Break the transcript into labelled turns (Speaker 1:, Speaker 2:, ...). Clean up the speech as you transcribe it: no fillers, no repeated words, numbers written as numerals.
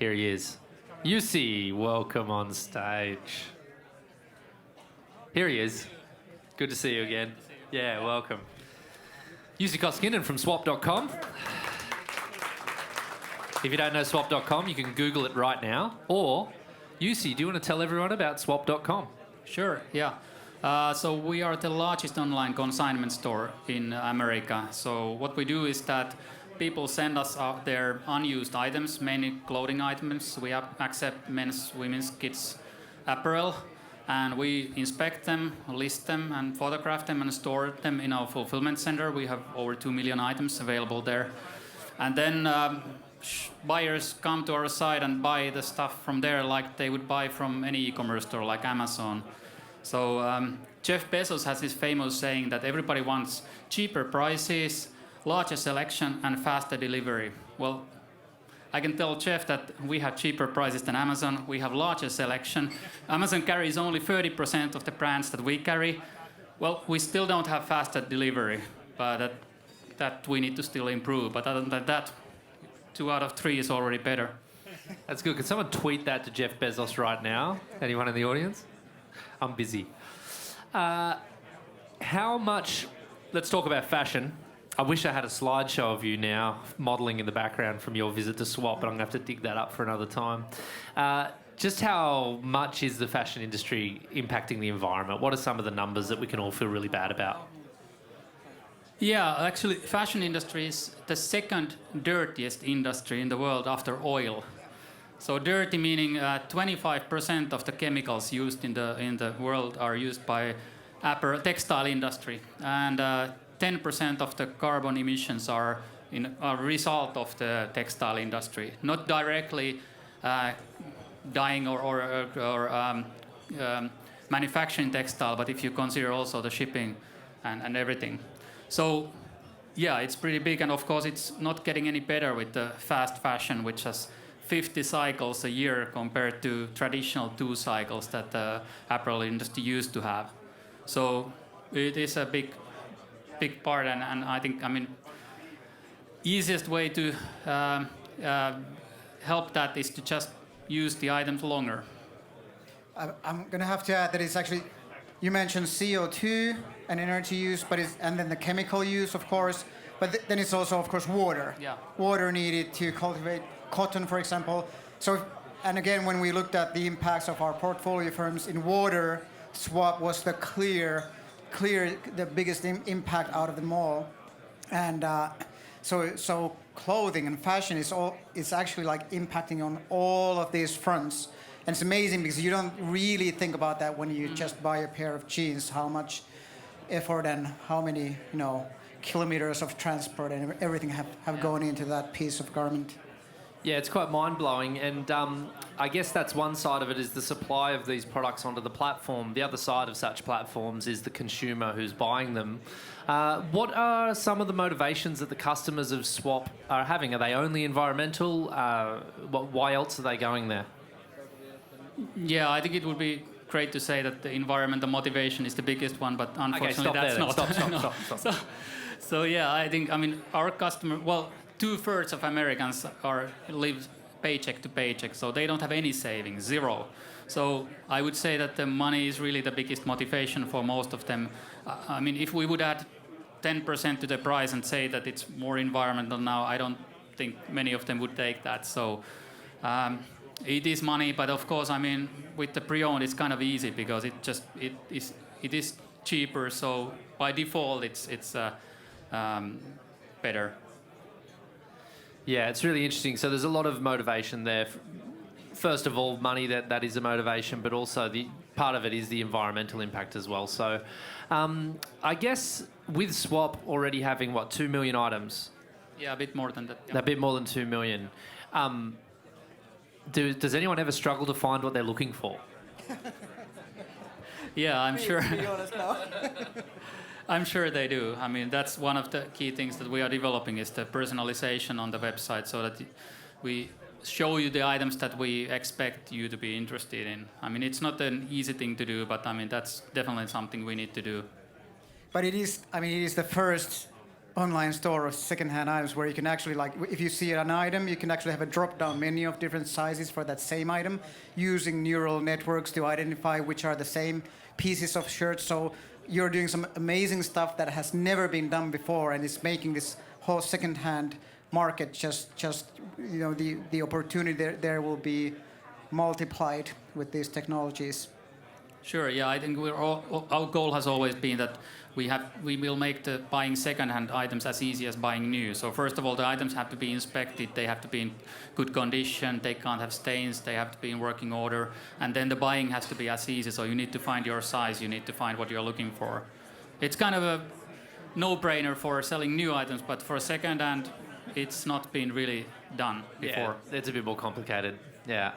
Speaker 1: Here he is. Jussi, welcome on stage. Here he is. Good to see you again. Yeah, welcome. Jussi Koskinen from swap.com. If you don't know swap.com, you can Google it right now. Or, Jussi, do you want to tell everyone about swap.com?
Speaker 2: Sure, yeah. So we are the largest online consignment store in America. So what we do is that people send us their unused items, mainly clothing items. We accept men's, women's, kids' apparel. And we inspect them, list them, and photograph them and store them in our fulfillment center. We have over 2 million items available there. And then buyers come to our site and buy the stuff from there like they would buy from any e-commerce store like Amazon. So Jeff Bezos has this famous saying that everybody wants cheaper prices, larger selection, and faster delivery. Well, I can tell Jeff that we have cheaper prices than Amazon. We have larger selection. Amazon carries only 30% of the brands that we carry. Well, we still don't have faster delivery, but that we need to still improve. But other than that, 2 out of 3 is already better.
Speaker 1: That's good. Can someone tweet that to Jeff Bezos right now? Anyone in the audience? I'm busy. How much... Let's talk about fashion. I wish I had a slideshow of you now modelling in the background from your visit to Swap, but I'm going to have to dig that up for another time. Just how much is the fashion industry impacting the environment? What are some of the numbers that we can all feel really bad about?
Speaker 2: Yeah, actually, fashion industry is the second dirtiest industry in the world after oil. So dirty meaning 25% of the chemicals used in the world are used by textile industry, and 10% of the carbon emissions are a result of the textile industry, not directly dyeing or manufacturing textile, but if you consider also the shipping and everything. So, yeah, it's pretty big, and of course it's not getting any better with the fast fashion, which has 50 cycles a year compared to traditional 2 cycles that the apparel industry used to have. So it is a big part, and I think, easiest way to help that is to just use the items longer.
Speaker 3: I'm going to have to add that it's actually, you mentioned CO2 and energy use, and then the chemical use, of course, but then it's also, of course, water.
Speaker 2: Yeah.
Speaker 3: Water needed to cultivate cotton, for example. So, and again, when we looked at the impacts of our portfolio firms in water, Swap was the the biggest impact out of them all. And so clothing and fashion is actually like impacting on all of these fronts. And it's amazing because you don't really think about that when you just buy a pair of jeans, how much effort and how many kilometers of transport and everything have gone into that piece of garment.
Speaker 1: Yeah, it's quite mind-blowing, and I guess that's one side of it, is the supply of these products onto the platform. The other side of such platforms is the consumer who's buying them. What are some of the motivations that the customers of Swap are having? Are they only environmental? Why else are they going there?
Speaker 2: Yeah, I think it would be great to say that the environmental motivation is the biggest one, but unfortunately that's not.
Speaker 1: Stop.
Speaker 2: So yeah, I think, our customer, 2/3 of Americans live paycheck to paycheck, so they don't have any savings, zero. So I would say that the money is really the biggest motivation for most of them. If we would add 10% to the price and say that it's more environmental now, I don't think many of them would take that. So it is money, but of course, with the pre-owned, it's kind of easy because it is cheaper. So by default, it's better.
Speaker 1: Yeah, it's really interesting. So there's a lot of motivation there. First of all, money, that is a motivation, but also the part of it is the environmental impact as well. So I guess with Swap already having, 2 million items?
Speaker 2: Yeah, a bit more than that. Yeah.
Speaker 1: A bit more than 2 million. Does anyone ever struggle to find what they're looking for?
Speaker 2: Yeah, I'm sure.
Speaker 3: To be honest, no.
Speaker 2: I'm sure they do. That's one of the key things that we are developing is the personalization on the website, so that we show you the items that we expect you to be interested in. It's not an easy thing to do, but that's definitely something we need to do.
Speaker 3: But it is the first online store of secondhand items where you can actually, like, if you see an item, you can actually have a drop-down menu of different sizes for that same item, using neural networks to identify which are the same pieces of shirts. So you're doing some amazing stuff that has never been done before, and it's making this whole secondhand market just the opportunity there will be multiplied with these technologies.
Speaker 2: Sure, yeah, I think our goal has always been that we will make the buying second-hand items as easy as buying new. So first of all, the items have to be inspected, they have to be in good condition, they can't have stains, they have to be in working order, and then the buying has to be as easy. So you need to find your size, you need to find what you're looking for. It's kind of a no-brainer for selling new items, but for second-hand, it's not been really done before.
Speaker 1: Yeah, it's a bit more complicated. Yeah.